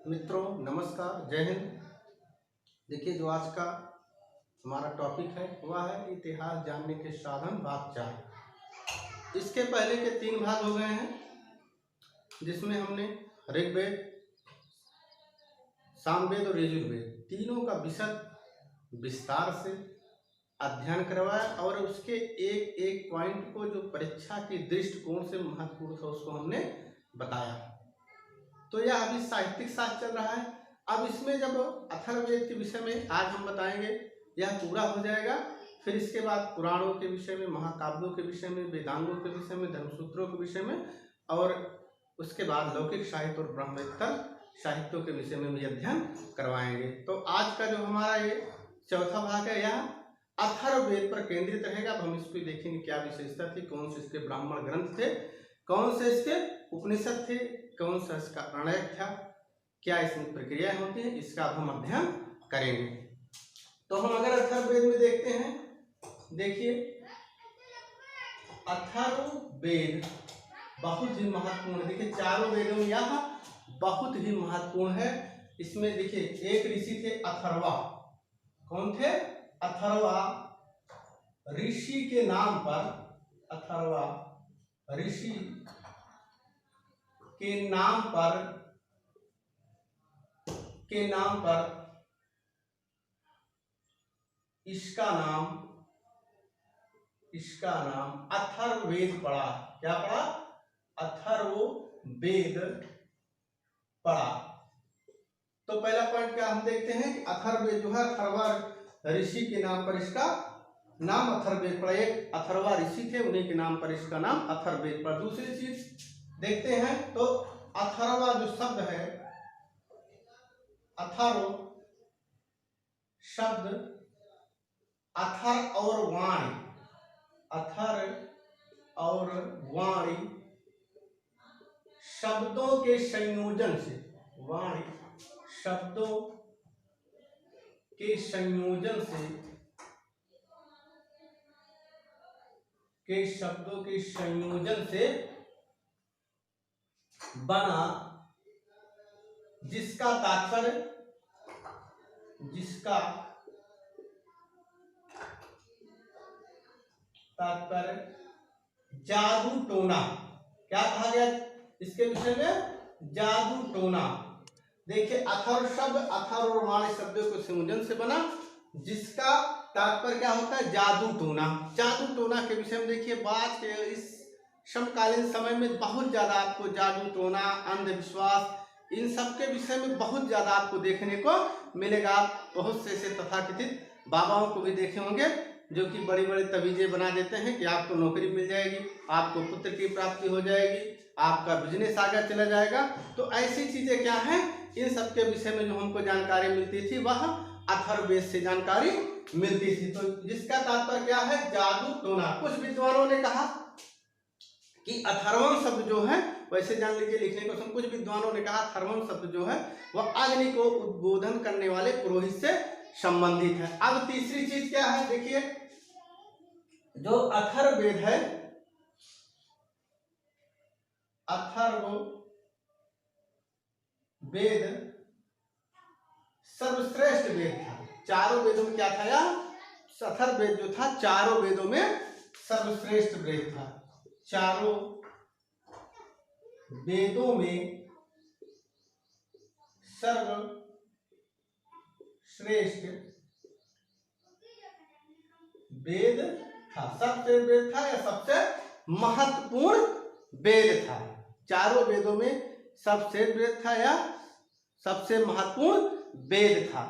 मित्रों नमस्कार, जय हिंद। देखिए, जो आज का हमारा टॉपिक है वह है इतिहास जानने के साधन भाग 4। इसके पहले के 3 भाग हो गए हैं, जिसमें हमने ऋग्वेद, सामवेद और यजुर्वेद तीनों का विशद विस्तार से अध्ययन करवाया और उसके एक एक पॉइंट को जो परीक्षा के दृष्टिकोण से महत्वपूर्ण था उसको हमने बताया। तो यह अभी साहित्यिक शास्त्र चल रहा है। अब इसमें जब अथर्ववेद के विषय में आज हम बताएंगे, यह पूरा हो जाएगा। फिर इसके बाद पुराणों के विषय में, महाकाव्यों के विषय में, वेदांगों के विषय में, धर्मसूत्रों के विषय में और उसके बाद लौकिक साहित्य और ब्रह्मेत्तर साहित्यों के विषय में भी अध्ययन करवाएंगे। तो आज का जो हमारा ये चौथा भाग है यह अथर्ववेद पर केंद्रित रहेगा। अब हम इसको देखेंगे क्या विशेषता थी, कौन से इसके ब्राह्मण ग्रंथ थे, कौन से इसके उपनिषद थे, कौन सा इसका प्रणयक था, क्या इसमें प्रक्रिया होती है, इसका हम अध्ययन करेंगे। तो हम अगर अथर्ववेद में देखते हैं, देखिए अथर्ववेद बहुत ही महत्वपूर्ण, देखिए चारों वेदों में यह बहुत ही महत्वपूर्ण है। इसमें देखिए एक ऋषि थे अथर्वा। कौन थे? अथर्वा ऋषि के नाम पर, अथर्वा ऋषि के नाम पर इसका नाम अथर्ववेद पड़ा। क्या पड़ा? अथर्ववेद पड़ा। तो पहला पॉइंट क्या हम देखते हैं कि अथर्ववेद जो है, अथर्वा ऋषि के नाम पर इसका नाम अथर्ववेद पड़ा। एक अथर्वा ऋषि थे, उन्हीं के नाम पर इसका नाम अथर्ववेद पड़ा। दूसरी चीज देखते हैं तो अथर्वा जो शब्द है, अथर्व शब्द अथर और वाणी, अथर और वाणी शब्दों के संयोजन से, वाणी शब्दों के संयोजन से बना, जिसका तात्पर्य जादू टोना। क्या कहा गया इसके विषय में? जादू टोना। देखिए अथर्व शब्द अथर्व और वाणी शब्दों के संयोजन से बना, जिसका तात्पर्य क्या होता है? जादू टोना। जादू टोना के विषय में देखिए, बात के इस समकालीन समय में बहुत ज्यादा आपको जादू टोना, अंधविश्वास, इन सब के विषय में बहुत ज्यादा आपको देखने को मिलेगा। आप बहुत से ऐसे तथाकथित बाबाओं को भी देखे होंगे जो कि बड़ी बड़ी तवीजे बना देते हैं कि आपको नौकरी मिल जाएगी, आपको पुत्र की प्राप्ति हो जाएगी, आपका बिजनेस आगे चला जाएगा। तो ऐसी चीजें क्या हैं, इन सब के विषय में जो हमको जानकारी मिलती थी वह अथर्ववेद से जानकारी मिलती थी। तो जिसका तात्पर्य क्या है? जादू टोना। कुछ विद्वानों ने कहा कि अथर्वण शब्द जो है, वैसे जान लीजिए लिखने को, कुछ विद्वानों ने कहा अथर्वण शब्द जो है वह अग्नि को उद्बोधन करने वाले पुरोहित से संबंधित है। अब तीसरी चीज क्या है, देखिए जो अथर्ववेद है, अथर्ववेद सर्वश्रेष्ठ वेद था। चारों वेदों में क्या था? या अथर्ववेद जो था चारों वेदों में सर्वश्रेष्ठ वेद था। चारों वेदों में सर्वश्रेष्ठ वेद था। सबसे वेद था या सबसे महत्वपूर्ण वेद था। चारों वेदों में सबसे वेद था या सबसे महत्वपूर्ण वेद था।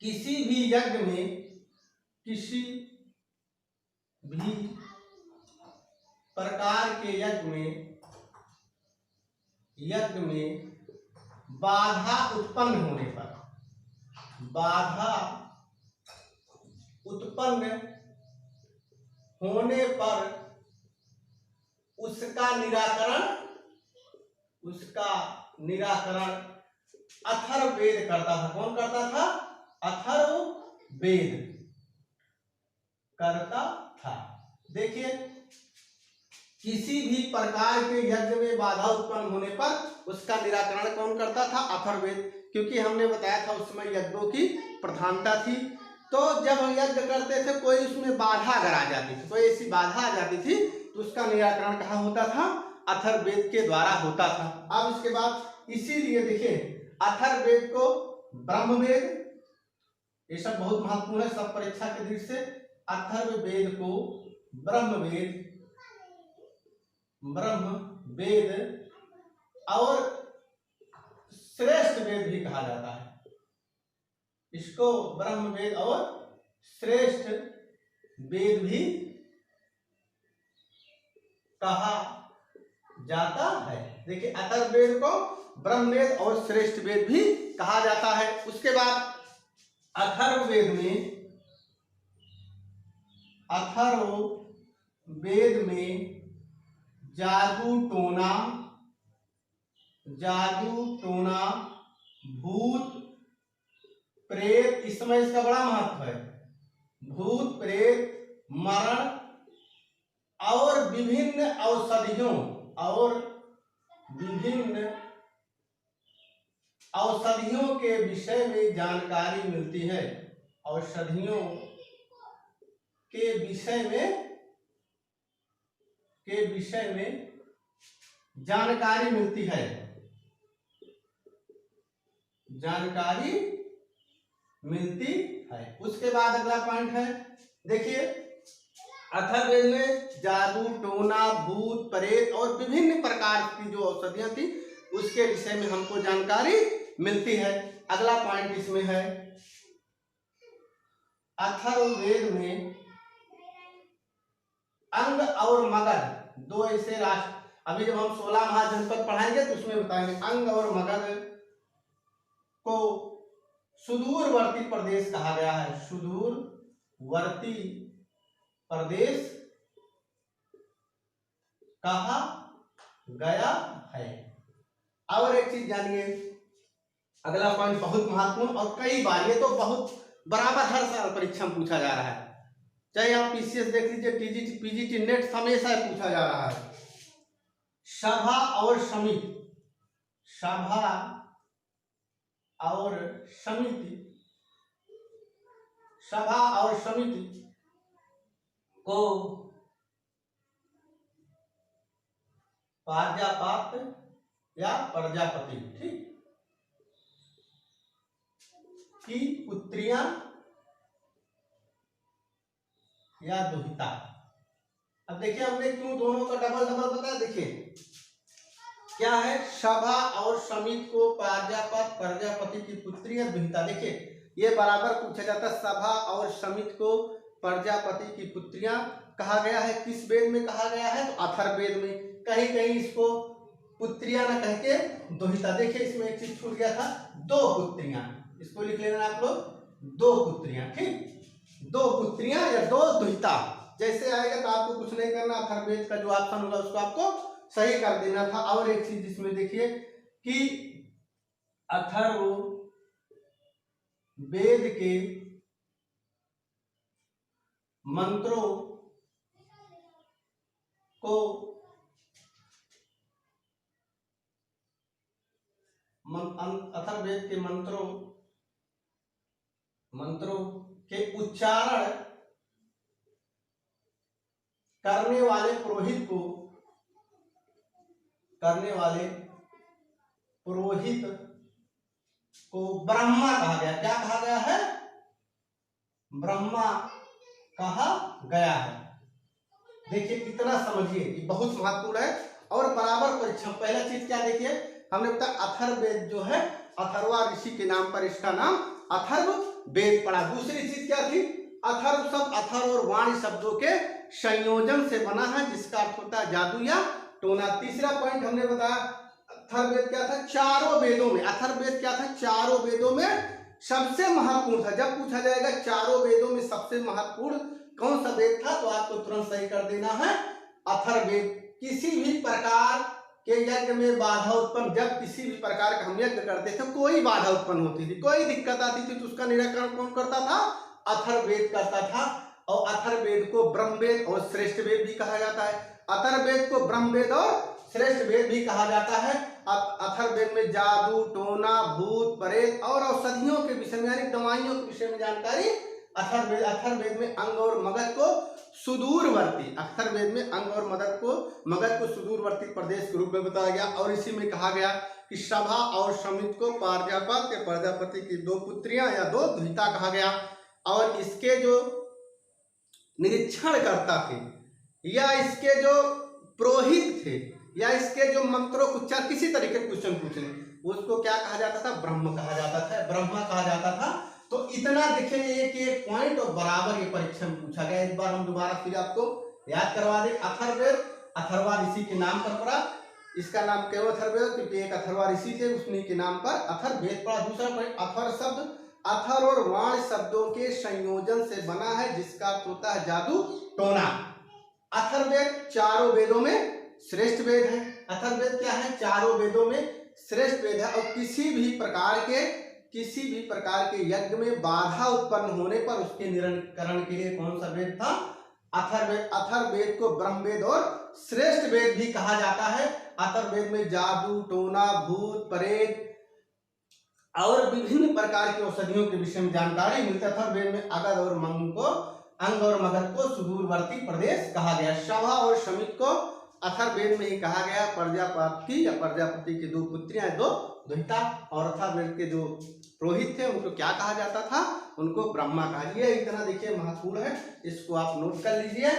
किसी भी प्रकार के यज्ञ में बाधा उत्पन्न होने पर उसका निराकरण अथर्ववेद करता था। कौन करता था? अथर्ववेद करता था। देखिए किसी भी प्रकार के यज्ञ में बाधा उत्पन्न होने पर उसका निराकरण कौन करता था? अथर्ववेद। क्योंकि हमने बताया था उस समय यज्ञों की प्रधानता थी। तो जब हम यज्ञ करते थे कोई उसमें बाधा अगर आ जाती थी, कोई ऐसी बाधा आ जाती थी, तो उसका निराकरण कहाँ होता था? अथर्ववेद के द्वारा होता था। अब इसके बाद इसीलिए देखिए अथर्ववेद को ब्रह्मवेद, ये सब बहुत महत्वपूर्ण है सब परीक्षा के दृष्टि से। अथर्ववेद को ब्रह्मवेद और श्रेष्ठ वेद भी कहा जाता है। इसको ब्रह्मवेद और श्रेष्ठ वेद भी कहा जाता है। देखिए अथर्ववेद को ब्रह्मवेद और श्रेष्ठ वेद भी कहा जाता है। उसके बाद अथर्ववेद में जादू टोना, भूत प्रेत, इसमें इसका बड़ा महत्व है। भूत प्रेत, मरण और विभिन्न औषधियों के विषय में जानकारी मिलती है। औषधियों के विषय में जानकारी मिलती है। उसके बाद अगला पॉइंट है, देखिए अथर्ववेद में जादू टोना, भूत प्रेत और विभिन्न प्रकार की जो औषधियां थी उसके विषय में हमको जानकारी मिलती है। अगला पॉइंट इसमें है अथर्ववेद में अंग और मगध, दो ऐसे राष्ट्र, अभी जब हम 16 महाजनपद पढ़ाएंगे तो उसमें बताएंगे अंग और मगध को सुदूरवर्ती प्रदेश कहा गया है। सुदूरवर्ती प्रदेश कहा गया है। और एक चीज जानिए, अगला पॉइंट बहुत महत्वपूर्ण और कई बार ये तो बहुत बराबर हर साल परीक्षा में पूछा जा रहा है, चाहे आप पीसीएस देख लीजिए, टीजीटी, पीजीटी, नेट, हमेशा पूछा जा रहा है। सभा और समिति को पार्जापात या प्रजापति, ठीक, की पुत्रियां या दुहिता। अब देखिए हमने क्यों दोनों का डबल बताया, देखिए क्या है, सभा और समिति को पार्जापत प्रजापति की पुत्री या दुहिता। देखिए ये बराबर पूछा जाता है, सभा और समिति को प्रजापति की पुत्रियां कहा गया है। किस वेद में कहा गया है? तो अथर्ववेद में। कहीं कहीं इसको पुत्रियां न कह के दुहिता। देखिए इसमें एक चीज छूट गया था, दो पुत्रियां, इसको लिख लेना आप लोग, दो पुत्रियां, ठीक, दो पुत्रियां या दो दुहिता। जैसे आएगा तो आपको कुछ नहीं करना, अथर्ववेद का जो ऑप्शन होगा उसको आपको सही कर देना था। और एक चीज इसमें देखिए कि अथर्ववेद के मंत्रों को अथर्ववेद के मंत्रों के उच्चारण करने वाले पुरोहित को ब्रह्मा कहा गया। क्या कहा गया है? ब्रह्मा कहा गया है। देखिए इतना समझिए, ये बहुत महत्वपूर्ण है और बराबर परीक्षा। पहला चीज क्या देखिए, हमने बताया अथर्ववेद जो है अथर्वा ऋषि के नाम पर इसका नाम अथर्ववेद पड़ा। दूसरी चीज क्या थी? अथर्व शब्द अथर्व और वाणी शब्दों के संयोजन से बना है, जिसका अर्थ होता है जादू या टोना। तीसरा पॉइंट हमने बताया अथर्ववेद क्या था? चारों वेदों में। अथर्ववेद क्या था? चारों वेदों में सबसे महत्वपूर्ण था। जब पूछा जाएगा चारों वेदों में सबसे महत्वपूर्ण कौन सा वेद था, तो आपको तुरंत सही कर देना है अथर्ववेद। किसी भी प्रकार के यज्ञ में बाधा उत्पन्न, जब किसी भी प्रकार का हम यज्ञ करते थे कोई बाधा उत्पन्न होती थी, कोई दिक्कत आती थी, तो उसका निराकरण कौन करता था? अथर्ववेद करता था। और अथर्ववेद को ब्रह्मवेद और श्रेष्ठ वेद भी कहा जाता है। अथर्ववेद को ब्रह्मवेद और श्रेष्ठ वेद भी कहा जाता है। अब अथर्ववेद में जादू टोना भूत प्रेत और औषधियों के विषय में यानी दवाइयों के विषय में जानकारी अथर्ववेद में अंग और मगध को सुदूरवर्ती अथर्ववेद में अंग और मगध को सुदूरवर्ती प्रदेश के रूप में बताया गया। और इसी में कहा गया कि सभा और समित को प्रजापति की दो पुत्रियां या दो दुहिता कहा गया। और इसके जो निरीक्षण करता थे या इसके जो पुरोहित थे या इसके जो मंत्रों को किसी तरीके के क्वेश्चन पूछने उसको क्या कहा जाता था, ब्रह्म कहा जाता था, ब्रह्मा कहा जाता था। तो इतना देखिए एक एक पॉइंट और बराबर ये परीक्षा में पूछा गया। इस बार हम दोबारा फिर आपको याद करवा दें। अथर्ववेद अथर्वा ऋषि के नाम पर पड़ा, इसका नाम क्यों अथर्ववेद क्योंकि एक अथर्वा ऋषि थे उन्हीं के नाम पर अथर्ववेद पड़ा। दूसरा पॉइंट अथर शब्द अथर और वाण शब्दों के संयोजन से बना है जिसका अर्थ होता है जादू टोना। अथर्ववेद चारों वेदों में श्रेष्ठ वेद है। अथर्ववेद क्या है, चारों वेदों में श्रेष्ठ वेद है। और किसी भी प्रकार के यज्ञ में बाधा उत्पन्न होने पर उसके निराकरण के लिए कौन सा वेद था, अथर्ववेद। अथर्ववेद को ब्रह्मवेद और श्रेष्ठ वेद भी कहा जाता है। अथर्ववेद में जादू टोना भूत प्रेत और विभिन्न प्रकार की औषधियों के विषय में जानकारी मिलती है। अथर्ववेद में अगध और अंग और मगध को सुदूरवर्ती प्रदेश कहा गया। सभा और समित को अथर्ववेद में ही कहा गया। प्रजापति की दो पुत्रियां दो दुहिता। और अथर्ववेद के जो पुरोहित थे उनको क्या कहा जाता था, उनको ब्रह्मा कहा। ये इतना देखिए महत्वपूर्ण है, इसको आप नोट कर लीजिए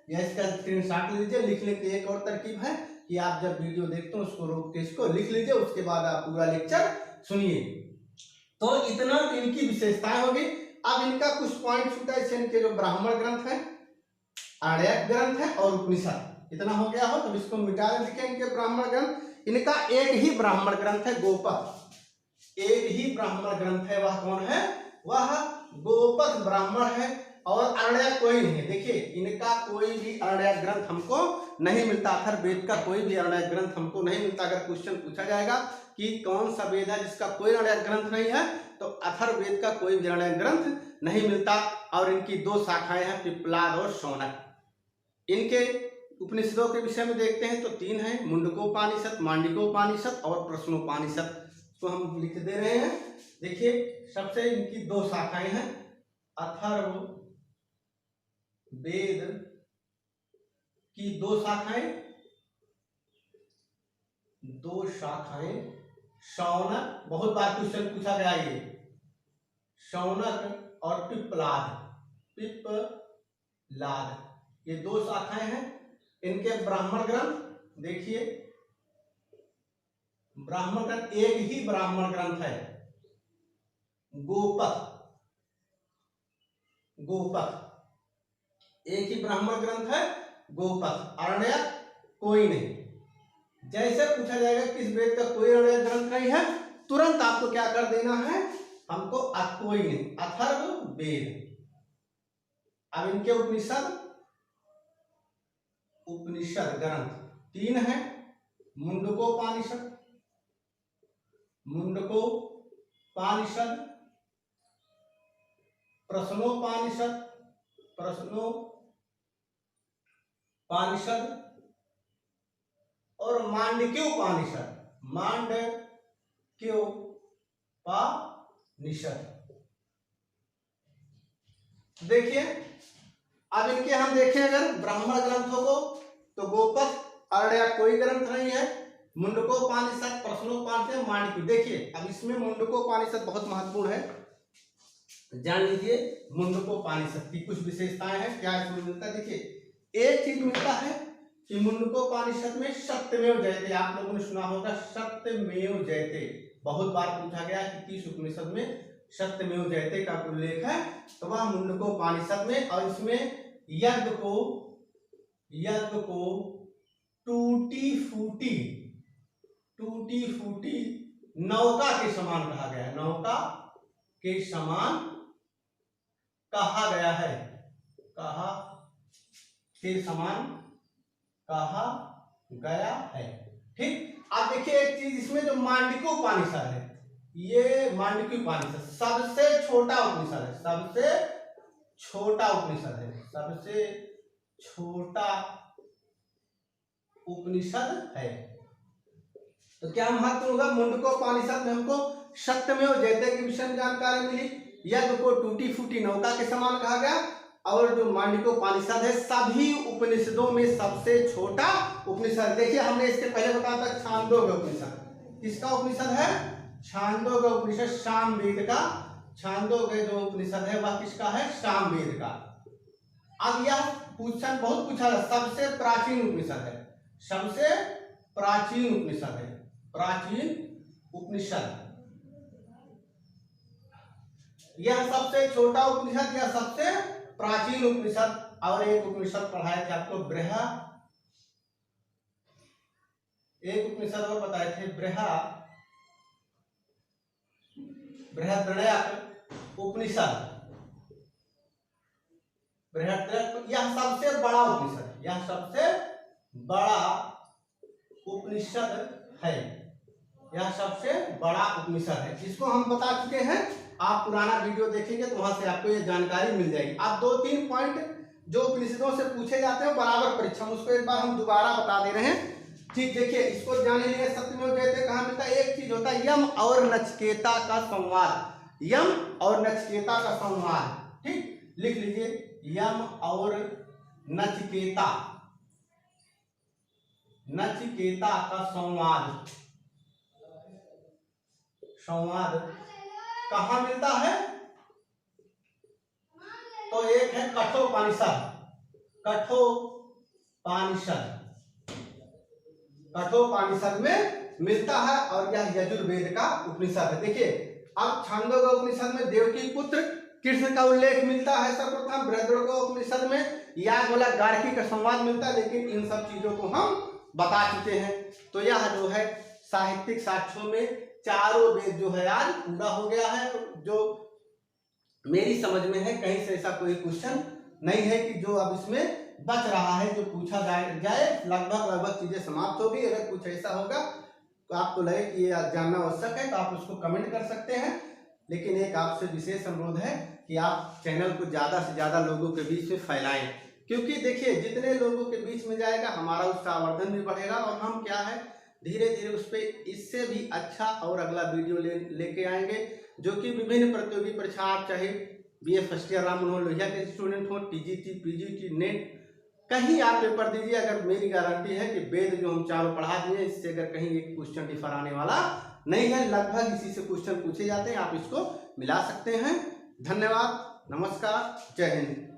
या इसका स्क्रीनशॉट ले लीजिए। लिखने की एक और तरकीब है कि आप जब वीडियो देखते हो उसको रोक के इसको लिख लीजिए, उसके बाद आप पूरा लेक्चर सुनिए। तो इतना इनकी विशेषताएं होगी। अब इनका कुछ पॉइंट छूटा है, इनके जो ब्राह्मण ग्रंथ है, आर्यक ग्रंथ है और उपनिषद, इतना हो गया हो तो इसको मिटा देंगे। इनके ब्राह्मण ग्रंथ, इनका एक ही ब्राह्मण ग्रंथ है गोपथ, एक ही ब्राह्मण ग्रंथ है। वह कौन है, वह गोपथ ब्राह्मण है और अरण्यक कोई नहीं है। देखिए इनका कोई भी अरण्यक ग्रंथ हमको नहीं मिलता। अथर्ववेद का कोई भी अरण्यक ग्रंथ हमको नहीं मिलता। अगर क्वेश्चन पूछा जाएगा कि कौन सा वेद है जिसका कोई अरण्यक ग्रंथ नहीं है तो अथर्ववेद का कोई भी अरण्यक ग्रंथ नहीं मिलता। और इनकी दो शाखाएं हैं, पिप्पलाद और शौनक। इनके उपनिषदों के विषय में देखते हैं तो तीन है, मुंडकोपनिषद, मांडुक्योपनिषद और प्रश्नोपनिषद को हम लिख दे रहे हैं। देखिए सबसे इनकी दो शाखाएं हैं, अथर्ववेद की दो शाखाएं, शौनक, बहुत बार क्वेश्चन पूछा गया ये, शौनक और पिप्पलाद, ये दो शाखाएं हैं। इनके ब्राह्मण ग्रंथ देखिए, ब्राह्मण ग्रंथ एक ही ब्राह्मण ग्रंथ है, गोपथ, एक ही ब्राह्मण ग्रंथ है गोपथ, अरण्यक कोई नहीं। जैसे पूछा जाएगा किस वेद का कोई अरण्यक ग्रंथ नहीं है, तुरंत आपको क्या कर देना है, हमको कोई नहीं, अथर्ववेद। अब इनके उपनिषद ग्रंथ तीन है, मुंडकोपनिषद, प्रश्नोपनिषद और मांडुक्योपनिषद। देखिए अब इनके हम देखें अगर ब्राह्मण ग्रंथों को तो गोपथ, अरण्यक कोई ग्रंथ नहीं है, मुंडकोपनिषद, प्रश्नोपनिषद, मांडुक्य। देखिए अब इसमें मुंडकोपनिषद बहुत महत्वपूर्ण है, जान लीजिए मुंडकोपनिषद की कुछ विशेषताएं हैं, क्या इसमें मिलता है। देखिए एक चीज मिलता है कि मुंडकोपनिषद में सत्यमेव जयते, आप लोगों ने सुना होगा सत्यमेव जयते, बहुत बार पूछा गया कि किस उपनिषद में सत्यमेव जयते का उल्लेख है, तो वह मुंडकोपनिषद में। और इसमें यज्ञ को टूटी फूटी नौका के समान कहा गया है, नौका के समान कहा गया है, ठीक। अब देखिए एक चीज इसमें जो मांडुक्योपनिषद है, ये मांडुक्योपनिषद सबसे छोटा उपनिषद है, सबसे छोटा उपनिषद है। तो क्या महत्व होगा? मुंडकोपनिषद में हमको सत्यमेव जयते के विषय में जानकारी मिली, यज्ञ को टूटी फूटी नौका के समान कहा गया, और जो मांडुक्योपनिषद है सभी उपनिषदों में सबसे छोटा उपनिषद। देखिए हमने इसके पहले बताया था छांदोग्य उपनिषद, किसका उपनिषद है? छांदोग्य उपनिषद, सामवेद का। छांदोग्य जो उपनिषद है वह किसका है? सामवेद का। अब यह क्वेश्चन बहुत पूछा है, सबसे प्राचीन उपनिषद है, सबसे प्राचीन उपनिषद है, प्राचीन उपनिषद। यह सबसे छोटा उपनिषद, यह सबसे प्राचीन उपनिषद। और एक उपनिषद पढ़ाए थे आपको एक उपनिषद और बताए थे बृहद्रण्यक उपनिषद। यह सबसे बड़ा उपनिषद, यह सबसे बड़ा उपनिषद है, यह सबसे बड़ा उपनिषद है। इसको हम बता चुके हैं, आप पुराना वीडियो देखेंगे तो वहां से आपको ये जानकारी मिल जाएगी। अब 2-3 पॉइंट जो उपनिषदों से पूछे जाते हैं बराबर परीक्षा में, उसको एक बार हम दोबारा बता दे रहे हैं। ठीक, देखिए इसको जानने लिए सत्यमेव जयते कहाँ मिलता है? एक चीज होता है यम और नचिकेता का संवाद, यम और नचिकेता का संवाद। ठीक, लिख लीजिए यम और नचिकेता, नचिकेता का संवाद। संवाद कहाँ मिलता है? तो एक है कठोपनिषद, कठोपनिषद, कठोपनिषद में मिलता है, और यह यजुर्वेद का उपनिषद है। देखिए अब छांदोग्य उपनिषद में देवकी पुत्र कृष्ण का उल्लेख मिलता है सर्वप्रथम, बृहद्रण्यकोपनिषद में याज्ञवल्क्य गार्गी का संवाद मिलता है, लेकिन इन सब चीजों को हम बता चुके हैं। तो यह जो है साहित्यिक साक्ष्यों में चारों वेद जो है आज पूरा हो गया है। जो मेरी समझ में है कहीं से ऐसा कोई क्वेश्चन नहीं है कि जो अब इसमें बच रहा है, जो पूछा जाए लगभग चीजें समाप्त होगी। अगर कुछ ऐसा होगा तो आपको लगे कि ये जानना आवश्यक है तो आप उसको कमेंट कर सकते हैं, लेकिन एक आपसे विशेष अनुरोध है कि आप चैनल को ज़्यादा से ज़्यादा लोगों के बीच में फैलाएं, क्योंकि देखिए जितने लोगों के बीच में जाएगा हमारा उसका आवर्धन भी बढ़ेगा, और हम क्या है धीरे धीरे उस पर इससे भी अच्छा और अगला वीडियो लेके आएंगे, जो कि विभिन्न प्रतियोगी परीक्षा, आप चाहे BA first year Ram Manohar Lohia के स्टूडेंट हो, TGT, PGT, नेट, कहीं आप पेपर दीजिए, अगर मेरी गारंटी है कि वेद जो हम चारों पढ़ा दिए इससे अगर कहीं एक क्वेश्चन डिफर आने वाला नहीं है, लगभग इसी से क्वेश्चन पूछे जाते हैं, आप इसको मिला सकते हैं। धन्यवाद, नमस्कार, जय हिंद।